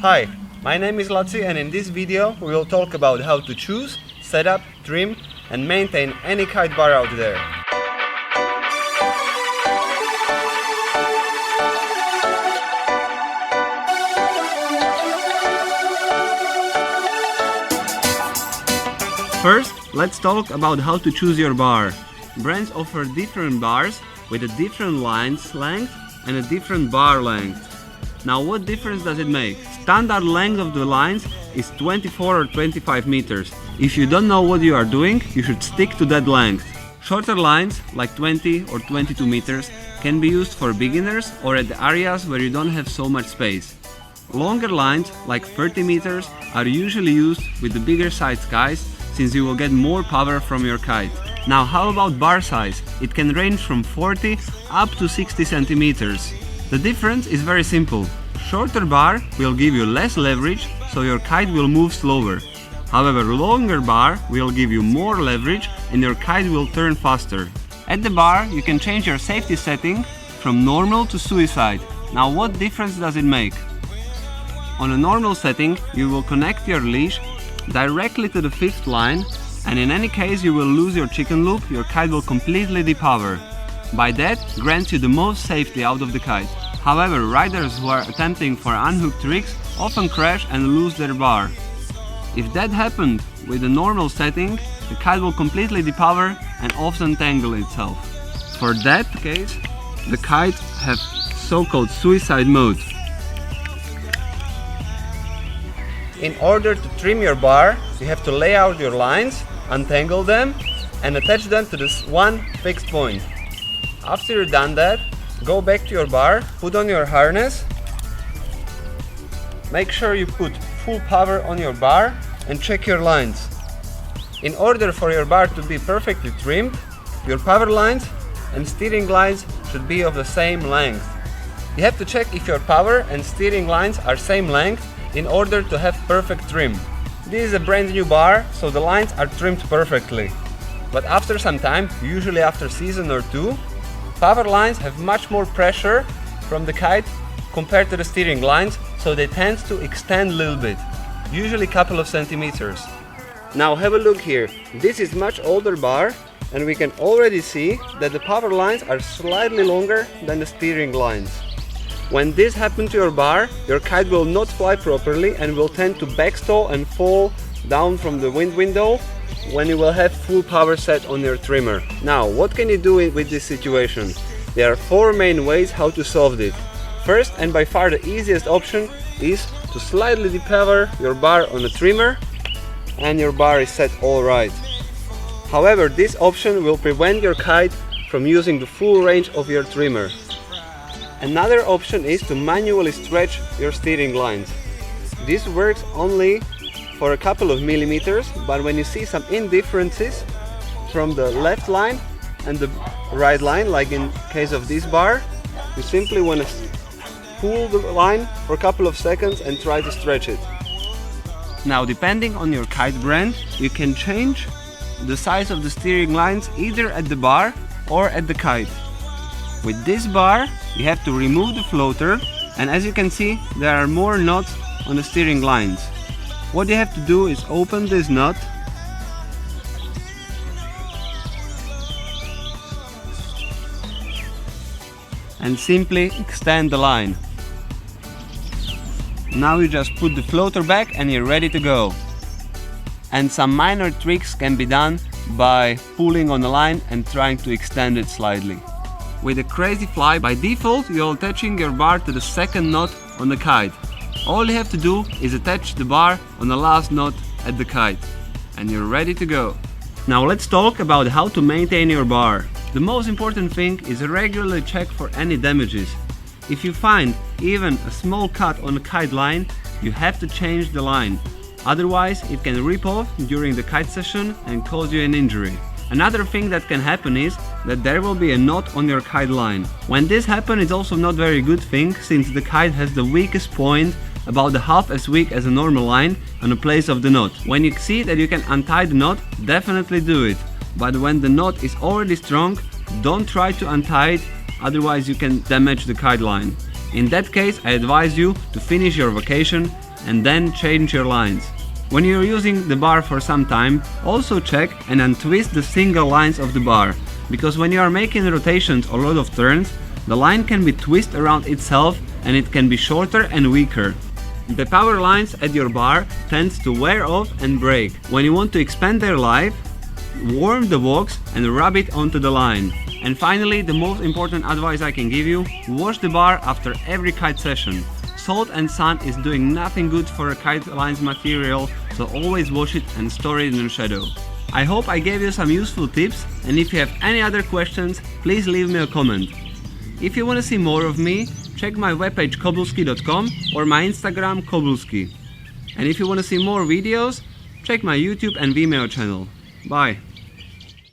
Hi, my name is Laci, and in this video we will talk about how to choose, set up, trim and maintain any kite bar out there. First, let's talk about how to choose your bar. Brands offer different bars with a different lines length and a different bar length. Now, what difference does it make? Standard length of the lines is 24 or 25 meters. If you don't know what you are doing, you should stick to that length. Shorter lines, like 20 or 22 meters, can be used for beginners or at the areas where you don't have so much space. Longer lines, like 30 meters, are usually used with the bigger sized kites, since you will get more power from your kite. Now, how about bar size? It can range from 40 up to 60 centimeters. The difference is very simple. Shorter bar will give you less leverage, so your kite will move slower. However, longer bar will give you more leverage and your kite will turn faster. At the bar, you can change your safety setting from normal to suicide. Now, what difference does it make? On a normal setting, you will connect your leash directly to the fifth line, and in any case you will lose your chicken loop, your kite will completely depower. By that, grants you the most safety out of the kite. However, riders who are attempting for unhooked tricks often crash and lose their bar. If that happened with a normal setting, the kite will completely depower and often tangle itself. For that case, the kite has so-called suicide mode. In order to trim your bar, you have to lay out your lines, untangle them and attach them to this one fixed point. After you've done that, go back to your bar, put on your harness, make sure you put full power on your bar and check your lines. In order for your bar to be perfectly trimmed, your power lines and steering lines should be of the same length. You have to check if your power and steering lines are same length in order to have perfect trim. This is a brand new bar, so the lines are trimmed perfectly. But after some time, usually after season or two, power lines have much more pressure from the kite compared to the steering lines, so they tend to extend a little bit, usually a couple of centimeters. Now have a look here. This is much older bar, and we can already see that the power lines are slightly longer than the steering lines. When this happens to your bar, your kite will not fly properly and will tend to backstall and fall down from the wind window when you will have full power set on your trimmer. Now, what can you do with this situation? There are four main ways how to solve it. First, and by far the easiest option, is to slightly depower your bar on a trimmer and your bar is set alright. However, this option will prevent your kite from using the full range of your trimmer. Another option is to manually stretch your steering lines. This works only for a couple of millimeters, but when you see some indifferences from the left line and the right line, like in case of this bar, you simply want to pull the line for a couple of seconds and try to stretch it. Now, depending on your kite brand, you can change the size of the steering lines either at the bar or at the kite. With this bar, you have to remove the floater, and as you can see, there are more knots on the steering lines. What you have to do is open this nut and simply extend the line. Now you just put the floater back and you're ready to go. And some minor tricks can be done by pulling on the line and trying to extend it slightly. With the CrazyFly, by default, you're attaching your bar to the second knot on the kite. All you have to do is attach the bar on the last knot at the kite, and you're ready to go. Now let's talk about how to maintain your bar. The most important thing is regularly check for any damages. If you find even a small cut on the kite line, you have to change the line. Otherwise, it can rip off during the kite session and cause you an injury. Another thing that can happen is that there will be a knot on your kite line. When this happens, it's also not very good thing, since the kite has the weakest point, about half as weak as a normal line, on the place of the knot. When you see that you can untie the knot, definitely do it. But when the knot is already strong, don't try to untie it, otherwise you can damage the kite line. In that case, I advise you to finish your vacation and then change your lines. When you're using the bar for some time, also check and untwist the single lines of the bar, because when you are making rotations or a lot of turns, the line can be twisted around itself and it can be shorter and weaker. The power lines at your bar tends to wear off and break. When you want to expand their life, warm the box and rub it onto the line. And finally, the most important advice I can give you, wash the bar after every kite session. Salt and sun is doing nothing good for a kite lines material, so always wash it and store it in the shadow. I hope I gave you some useful tips, and if you have any other questions, please leave me a comment. If you want to see more of me, check my webpage kobulski.com or my Instagram kobulski. And if you want to see more videos, check my YouTube and Vimeo channel. Bye!